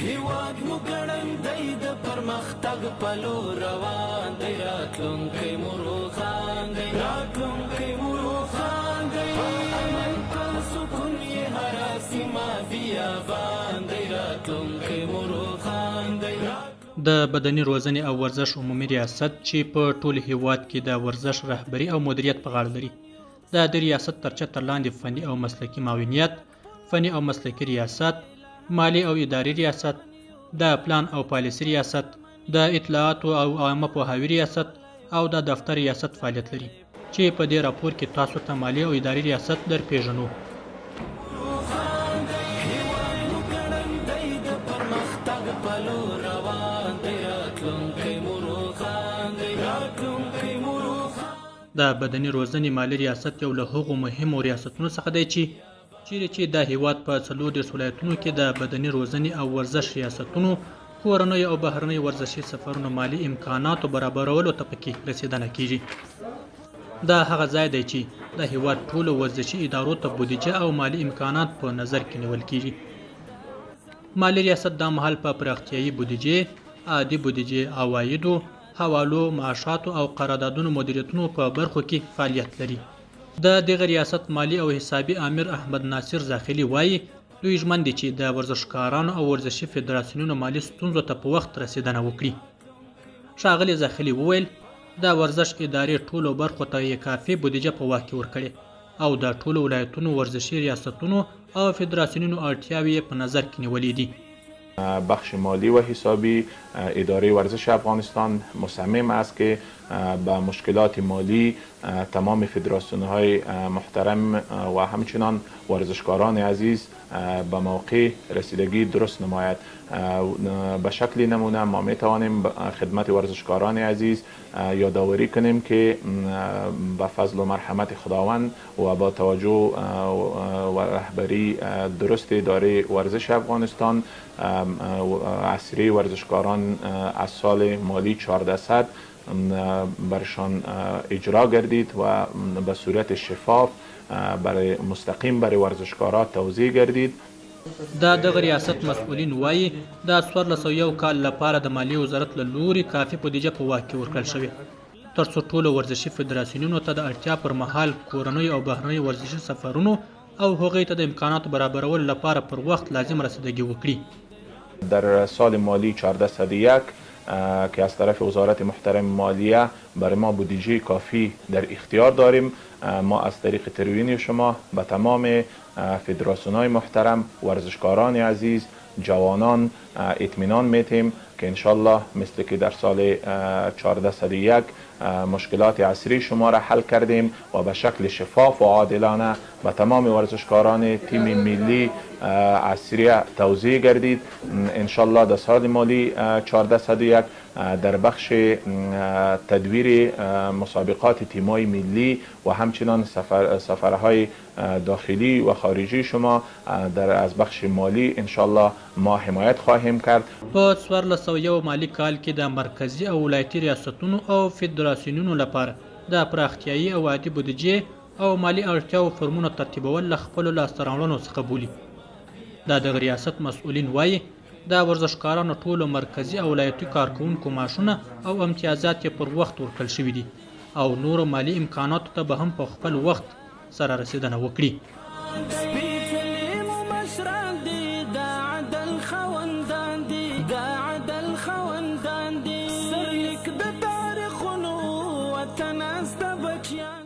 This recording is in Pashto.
هیواد مو ګړندی د پرمختګ په لور روان دی، راتلونکی مو روښان دی، راتلونکی مو روښان دی، په امن په سکون یې هره سیمه بیابان دی، راتلونکی مو روښان دی. د بدني روزنې او ورزش عمومي ریاست چې په ټول هیواد کې د ورزش رهبري او مدیریت په غاړه لري، د ریاست تر چتر لاندې فني او مسلکي معاونیت، فني او مسلکي ریاست، مالی او اداري ریاست، د پلان او پالیسي ریاست، د اطلاعاتو او عامه پوهاوي ریاست او د دفتر ریاست فعالیت لري، چې په دې راپور کې تاسو ته مالی او اداري ریاست در پیژنو. د بدني روزنې مالی ریاست یو له هغو مهمو ریاستونو څخه دی چې د هیواد په 40 ولایتونو کې د بدني روزنې او ورزش ریاستونو کورنۍ او بهرنۍ ورزشي سفرونو مالی امکاناتو برابرولو ته پکې رسیدنه کیږي. دا هغه ځای دی چې د هیواد ټولو ورزشي ادارو ته بودیجه او مالی امکانات په نظر کې نیول کیږي. مالی ریاست دا مهال په پراختیایي بودیجې، عادي بودیجې، عوایدو، حوالو، معاشاتو او قراردادونو مدیریتونو په برخو کې فعالیت لري. د دغه ریاست مالی او حسابي امیر احمد ناصر زاخیلي وایي دوی ژمن دي چې د ورزشکارانو او ورزشي فدراسیونونو مالي ستونزو ته په وخت رسیدنه وکړي. ښاغلي زاخیلي وویل د ورزش ادارې ټولو برخو ته یې کافي بودیجه په واک کې ورکړې او د ټولو ولایتونو ورزشي ریاستونو او فدراسیونونو اړتیاوې یې په نظر کې نیولې دي. بخش مالی و حسابی اداره ورزش افغانستان مصمم است که با مشکلات مالی تمام فدراسیون های محترم و همچنان ورزشکاران عزیز به موقع رسیدگی درست نماید. به شکل نمونه ما می توانیم خدمت ورزشکاران عزیز یادآوری کنیم که با فضل و مرحمت خداوند و با توجه و رهبری درست اداره ورزش افغانستان عصری ورزشکاران از سال مالی 1400 برشان اجرا گردید و به صورت شفاف برای مستقیم برای ورزشکاران توزیع گردید. دغه ریاست مسئولین وایي د 1401 کال لپاره د مالیې وزارت له لوري کافي بودیجه په واک کې ورکړل شوې تر څو ټولو ورزشي فدراسیونونو ته د اړتیا پر مهال کورنۍ او بهرنۍ ورزشي سفرونو او هغوی ته د امکاناتو برابرولو لپاره پر وخت لازم رسیدگی وکړي. در سال مالی 1401 که از طرف وزارت محترم مالیه برای ما بودجه کافی در اختیار داریم. ما از طریق تروین شما به تمام فدراسیون های محترم، ورزشکاران عزیز، جوانان اطمینان میتیم که انشالله مثل که در سال 1401 مشکلات عصری شما را حل کردیم و به شکل شفاف و عادلانه به تمام ورزشکاران تیم ملی عصری توزیع گردید. انشالله در سال مالی 1401 در بخش تدویر مسابقات تیم‌های ملی و همچنان سفرهای داخلی و خارجی شما از بخش مالی انشالله ما حمایت خواهیم کرد. په 1401 مالی کال کې د مرکزی او ولایتي ریاستونو او فدراسیونونو لپاره د پراختیایي او عادي بودیجې او مالی اړتیاو فرمونو ترتیبول له خپلو لاسته راوړنو څخه بولي. دغه ریاست مسئولین وایي د ورزشکارانو ټولو مرکزي او ولایتي کارکوونکو معاشونه او امتیازات یې پر وخت ورکړل شوي دي او نورو مالی امکاناتو ته به هم په خپل وخت سره رسیدنه وکړي. سرلیک د تاریخونو وطن است بچیان